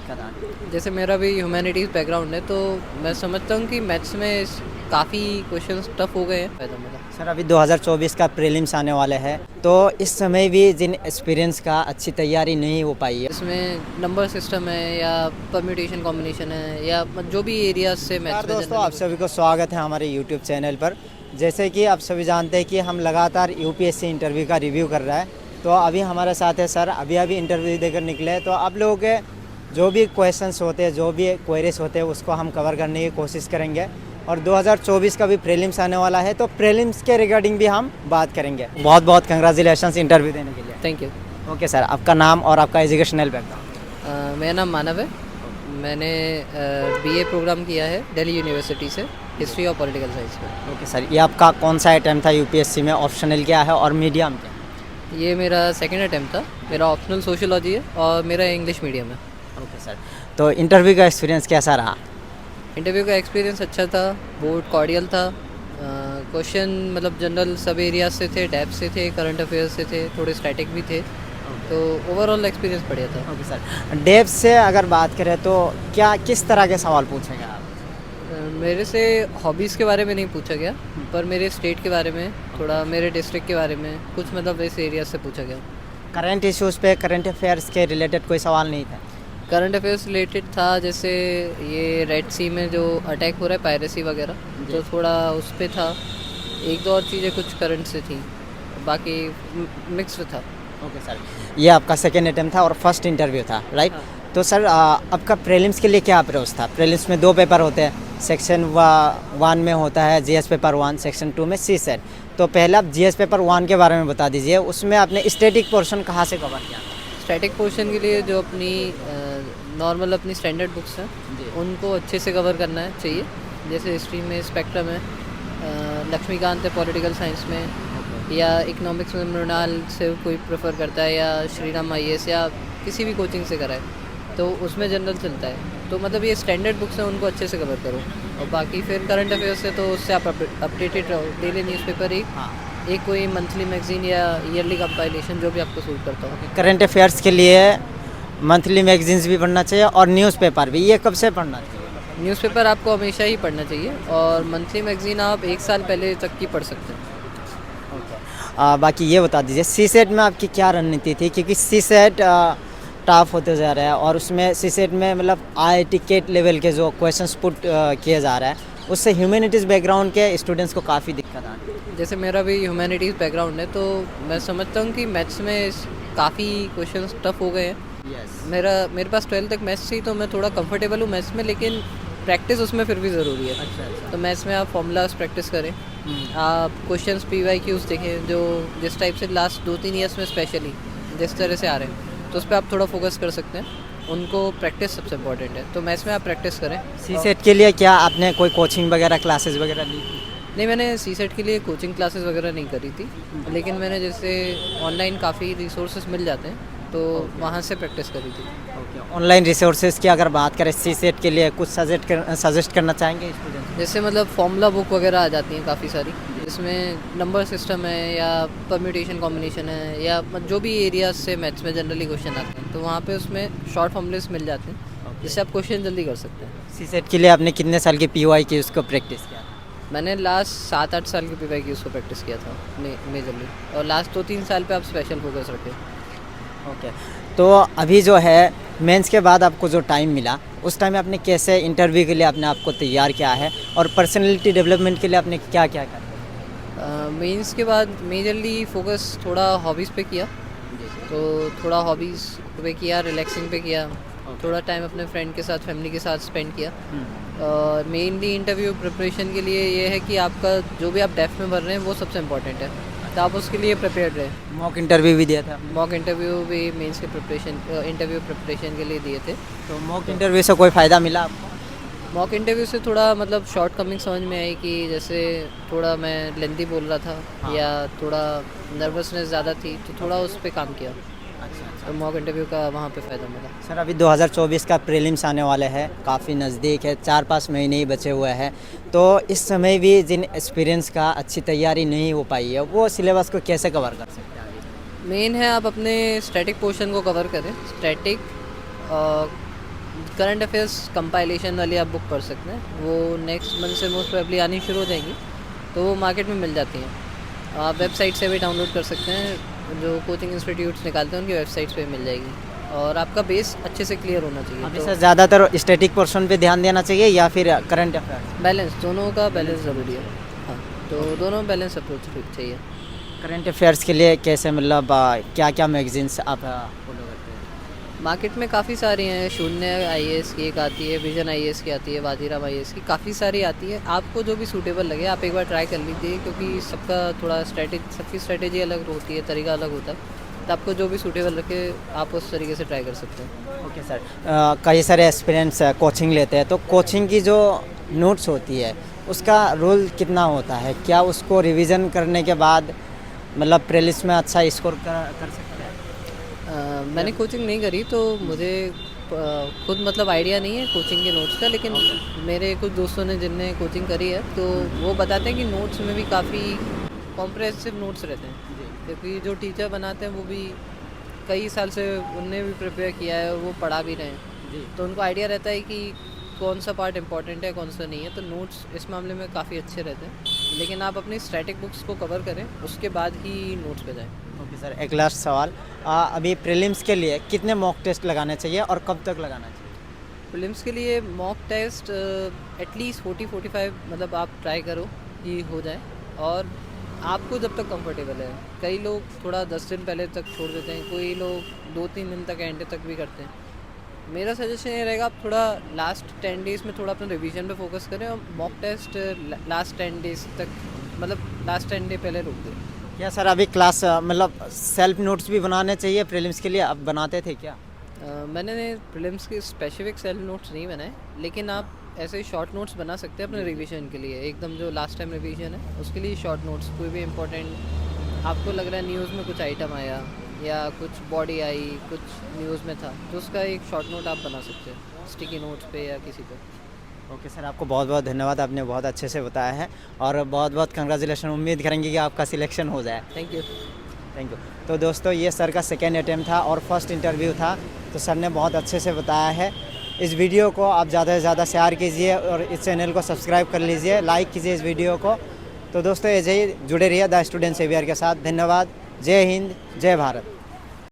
दिक्कत आ रही है? जैसे मेरा भी ह्यूमैनिटीज़ बैकग्राउंड है, तो मैं समझता हूँ कि मैथ्स में काफ़ी क्वेश्चंस टफ हो गए हैं फ़ायदा मेरा। सर अभी 2024 का प्रीलिम्स आने वाले हैं, तो इस समय भी जिन एक्सपीरियंस का अच्छी तैयारी नहीं हो पाई है। इसमें नंबर सिस्टम है या परम्यूटेशन कॉम्बिनेशन है या जो भी एरियाज से मैथ्स नमस्कार में दोस्तों, आप जनरली। सभी को स्वागत है हमारे यूट्यूब चैनल पर। जैसे कि आप सभी जानते हैं कि हम लगातार यूपीएससी इंटरव्यू का रिव्यू कर रहा है, तो अभी हमारे साथ है सर, अभी अभी इंटरव्यू देकर निकले हैं। तो आप लोगों के जो भी क्वेश्चंस होते हैं, जो भी क्वेरीज होते हैं, उसको हम कवर करने की कोशिश करेंगे। और 2024 का भी प्रीलिम्स आने वाला है, तो प्रीलिम्स के रिगार्डिंग भी हम बात करेंगे। बहुत बहुत कंग्रेचुलेशंस इंटरव्यू देने के लिए। Thank you. ओके सर, आपका नाम और आपका एजुकेशनल बैकग्राउंड? मेरा नाम मानव है। मैंने बीए प्रोग्राम किया है दिल्ली यूनिवर्सिटी से, हिस्ट्री और पॉलिटिकल साइंस में। ओके सर, ये आपका कौन सा अटैम्प्ट था यूपीएससी में? ऑप्शनल क्या है और मीडियम क्या है? ये मेरा सेकेंड अटैम्प्ट था। मेरा ऑप्शनल सोशियोलॉजी है और मेरा इंग्लिश मीडियम है। ओके सर, तो इंटरव्यू का एक्सपीरियंस कैसा रहा? इंटरव्यू का एक्सपीरियंस अच्छा था, बहुत कॉर्डियल था। क्वेश्चन मतलब जनरल सब एरियाज से थे, डेप्थ से थे, करंट अफेयर्स से थे, थोड़े स्टैटिक भी थे। तो ओवरऑल एक्सपीरियंस बढ़िया था। ओके सर, डेप्थ से अगर बात करें तो क्या किस तरह के सवाल पूछेंगे आप? मेरे से हॉबीज़ के बारे में नहीं पूछा गया, पर मेरे स्टेट के बारे में, थोड़ा मेरे डिस्ट्रिक्ट के बारे में, कुछ मतलब वैसे एरिया से पूछा गया। करंट इश्यूज़ पे, करंट अफेयर्स के रिलेटेड कोई सवाल नहीं था? करंट अफेयर्स रिलेटेड था, जैसे ये रेड सी में जो अटैक हो रहा है, पायरेसी वगैरह, तो थोड़ा उस पर था। एक दो और चीज़ें कुछ करंट से थी, बाकी मिक्स्ड था। ओके सर, ये आपका सेकेंड अटैम्प्ट था और फर्स्ट इंटरव्यू था, राइट? हाँ। तो सर आपका प्रीलिम्स के लिए क्या अप्रोच था? प्रीलिम्स में दो पेपर होते हैं, सेक्शन 1 में होता है जीएस पेपर 1, सेक्शन 2 में सी सेट। तो पहले आप जीएस पेपर 1 के बारे में बता दीजिए, उसमें आपने स्टैटिक पोर्शन कहाँ से कवर किया था? स्टैटिक पोर्शन के लिए जो अपनी नॉर्मल अपनी स्टैंडर्ड बुक्स हैं, उनको अच्छे से कवर करना है चाहिए। जैसे हिस्ट्री में स्पेक्ट्रम है, लक्ष्मीकांत है पॉलिटिकल साइंस में, या इकोनॉमिक्स में मृणाल से कोई प्रेफर करता है, या श्रीराम आईएएस, या किसी भी कोचिंग से कराए, तो उसमें जनरल चलता है। तो मतलब ये स्टैंडर्ड बुक्स हैं, उनको अच्छे से कवर करो। और बाकी फिर करंट अफेयर्स है, तो उससे आप अपडेटेड रहो। डेली न्यूज़पेपर एक कोई मंथली मैगजीन या ईयरली कंपाइलेशन, जो भी आपको सूट करता हो। करंट अफेयर्स के लिए मंथली मैगजीन्स भी पढ़ना चाहिए और न्यूज़पेपर भी, ये कब से पढ़ना चाहिए? न्यूज़पेपर आपको हमेशा ही पढ़ना चाहिए, और मंथली मैगजीन आप 1 साल पहले तक की पढ़ सकते हैं। बाकी ये बता दीजिए, सी सेट में आपकी क्या रणनीति थी? क्योंकि सी सेट टफ होते जा रहा है, और उसमें सी सेट में मतलब आईआईटी केट लेवल के जो क्वेश्चंस पुट किए जा रहा है, उससे ह्यूमैनिटीज़ बैकग्राउंड के स्टूडेंट्स को काफ़ी दिक्कत आ रही है। जैसे मेरा भी ह्यूमैनिटीज़ बैकग्राउंड है, तो मैं समझता हूँ कि मैथ्स में काफ़ी क्वेश्चंस टफ हो गए हैं। मेरे पास 12th तक मैथ्स थी, तो मैं थोड़ा कंफर्टेबल हूँ मैथ्स में, लेकिन प्रैक्टिस उसमें फिर भी ज़रूरी है। अच्छा। तो मैथ्स में आप फॉर्मूलाज प्रैक्टिस करें, आप क्वेश्चंस PYQs देखें, जो जिस टाइप से लास्ट 2-3 ईयर्स में स्पेशली जिस तरह से आ रहे हैं, तो उस पर आप थोड़ा फोकस कर सकते हैं। उनको प्रैक्टिस सबसे इम्पोर्टेंट है, तो मैथ्स में आप प्रैक्टिस करें। सी सेट के लिए क्या आपने कोई कोचिंग वगैरह, क्लासेस वगैरह ली थी? नहीं, मैंने सी सेट के लिए कोचिंग क्लासेस वगैरह नहीं करी थी, लेकिन मैंने जैसे ऑनलाइन काफ़ी रिसोर्सेज मिल जाते हैं, तो वहाँ से प्रैक्टिस करी थी। ऑनलाइन रिसोर्सेज की अगर बात करें सी सेट के लिए, कुछ सजेस्ट करना चाहेंगे स्टूडेंट? जैसे मतलब फॉर्मूला बुक वगैरह आ जाती हैं काफ़ी सारी, जिसमें नंबर सिस्टम है या परम्यूटेशन कॉम्बिनेशन है, या जो भी एरियाज से मैथ्स में जनरली क्वेश्चन आते हैं, तो वहाँ पे उसमें शॉर्ट फॉर्मूलेस मिल जाते हैं, जिससे आप क्वेश्चन जल्दी कर सकते हैं। सी सेट के लिए आपने कितने साल की पीवाई की उसको प्रैक्टिस किया? मैंने लास्ट 7-8 साल की PYQs को प्रैक्टिस किया था मेजरली, और लास्ट 2-3 साल पे आप स्पेशल फोकस रखें। ओके, तो अभी जो है मेंस के बाद आपको जो टाइम मिला, उस टाइम में आपने कैसे इंटरव्यू के लिए अपने आप को तैयार किया है, और पर्सनैलिटी डेवलपमेंट के लिए आपने क्या क्या किया? मेंस के बाद मेजरली फोकस थोड़ा हॉबीज़ पे किया, तो थोड़ा हॉबीज़ पे किया, रिलैक्सिंग पे किया, थोड़ा टाइम अपने फ्रेंड के साथ, फैमिली के साथ स्पेंड किया। और मेनली इंटरव्यू प्रिपरेशन के लिए ये है कि आपका जो भी आप डेफ में भर रहे हैं, वो सबसे इम्पोर्टेंट है, तो आप उसके लिए प्रिपेयर्ड रहें। मॉक इंटरव्यू भी दिया था आपने? मॉक इंटरव्यू भी मेंस के इंटरव्यू प्रिपरेशन के लिए दिए थे। तो मॉक इंटरव्यू से कोई फ़ायदा मिला आपको? मॉक इंटरव्यू से थोड़ा मतलब शॉर्ट कमिंग समझ में आई, कि जैसे थोड़ा मैं लेंथी बोल रहा था, या थोड़ा नर्वसनेस ज़्यादा थी, तो थोड़ा उस पर काम किया। तो मॉक इंटरव्यू का वहाँ पे फ़ायदा मिला। सर अभी 2024 का प्रीलिम्स आने वाले हैं, काफ़ी नज़दीक है, 4-5 महीने ही बचे हुए हैं। तो इस समय भी जिन एक्सपीरियंस का अच्छी तैयारी नहीं हो पाई है, वो सिलेबस को कैसे कवर कर सकते हैं? मेन है आप अपने स्टैटिक पोर्शन को कवर करें। स्टैटिक करंट अफेयर्स कंपाइलेशन वाली आप बुक पढ़ सकते हैं, वो नेक्स्ट मंथ से मोस्ट प्रोबेबली आनी शुरू हो जाएंगी, तो वो मार्केट में मिल जाती हैं। आप वेबसाइट से भी डाउनलोड कर सकते हैं, जो कोचिंग इंस्टीट्यूट्स निकालते हैं उनकी वेबसाइट्स पे मिल जाएगी, और आपका बेस अच्छे से क्लियर होना चाहिए। अभी तो सर ज़्यादातर स्टैटिक पोर्शन पे ध्यान देना चाहिए या फिर करंट अफेयर्स? बैलेंस, दोनों का बैलेंस ज़रूरी है। हाँ, तो दोनों बैलेंस अप्रोच चाहिए। करंट अफेयर्स के लिए कैसे, मतलब क्या क्या मैगजीन्स आप फॉलो करते हैं? मार्केट में काफ़ी सारी हैं, शून्य आईएएस की एक आती है, विजन आईएएस की आती है, बाजीराव आईएएस की, काफ़ी सारी आती है। आपको जो भी सूटेबल लगे आप एक बार ट्राई कर लीजिए, क्योंकि सबका थोड़ा सबकी स्ट्रेटेजी अलग होती है, तरीका अलग होता है, तो आपको जो भी सूटेबल लगे आप उस तरीके से ट्राई कर सकते हैं। ओके सर, कई सारे एस्पिरेंट्स कोचिंग लेते हैं, तो कोचिंग की जो नोट्स होती है उसका रोल कितना होता है? क्या उसको रिवीजन करने के बाद मतलब प्रीलिम्स में अच्छा स्कोर कर सकते हैं? मैंने कोचिंग नहीं करी तो मुझे खुद मतलब आइडिया नहीं है कोचिंग के नोट्स का, लेकिन मेरे कुछ दोस्तों ने जिनने कोचिंग करी है तो वो बताते हैं कि नोट्स में भी काफ़ी कॉम्प्रहेंसिव नोट्स रहते हैं, क्योंकि जो टीचर बनाते हैं वो भी कई साल से उनने भी प्रिपेयर किया है और वो पढ़ा भी रहे हैं, तो उनको आइडिया रहता है कि कौन सा पार्ट इंपॉर्टेंट है कौन सा नहीं है, तो नोट्स इस मामले में काफ़ी अच्छे रहते हैं। लेकिन आप अपनी स्टैटिक बुक्स को कवर करें, उसके बाद ही नोट्स पे जाएं। ओके सर, एक लास्ट सवाल, अभी प्रीलिम्स के लिए कितने मॉक टेस्ट लगाने चाहिए और कब तक लगाना चाहिए? प्रीलिम्स के लिए मॉक टेस्ट एटलीस्ट 40-45 मतलब आप ट्राई करो कि हो जाए, और आपको जब तक कंफर्टेबल है। कई लोग थोड़ा 10 दिन पहले तक छोड़ देते हैं, कोई लोग 2-3 दिन तक एंड तक भी करते हैं। मेरा सजेशन ये रहेगा, आप थोड़ा लास्ट 10 डेज़ में थोड़ा अपने रिवीजन पे फोकस करें, और मॉक टेस्ट लास्ट 10 डेज़ तक, मतलब लास्ट 10 डे पहले रोक दें। क्या सर अभी क्लास मतलब सेल्फ नोट्स भी बनाने चाहिए प्रीलिम्स के लिए? आप बनाते थे क्या? मैंने प्रीलिम्स के स्पेसिफिक सेल्फ नोट्स नहीं बनाए, लेकिन आप ऐसे शॉर्ट नोट्स बना सकते हैं अपने रिवीजन के लिए, एकदम जो लास्ट टाइम रिवीजन है उसके लिए शॉर्ट नोट्स। कोई भी इंपॉर्टेंट आपको लग रहा है न्यूज़ में कुछ आइटम आया या कुछ बॉडी आई, कुछ न्यूज़ में था, तो उसका एक शॉर्ट नोट आप बना सकते हैं स्टिकी नोट्स पे या किसी पे। ओके सर, आपको बहुत बहुत धन्यवाद, आपने बहुत अच्छे से बताया है और बहुत बहुत कंग्रेचुलेशन। उम्मीद करेंगे कि आपका सिलेक्शन हो जाए। Thank you. Thank you. तो दोस्तों, ये सर का सेकेंड अटैम्प्ट था और फर्स्ट इंटरव्यू था, तो सर ने बहुत अच्छे से बताया है। इस वीडियो को आप ज़्यादा से ज़्यादा शेयर कीजिए और इस चैनल को सब्सक्राइब कर लीजिए, लाइक कीजिए इस वीडियो को। तो दोस्तों, ऐसे ही जुड़े रहिए द स्टूडेंट सेवियर के साथ। धन्यवाद। जय हिंद, जय भारत।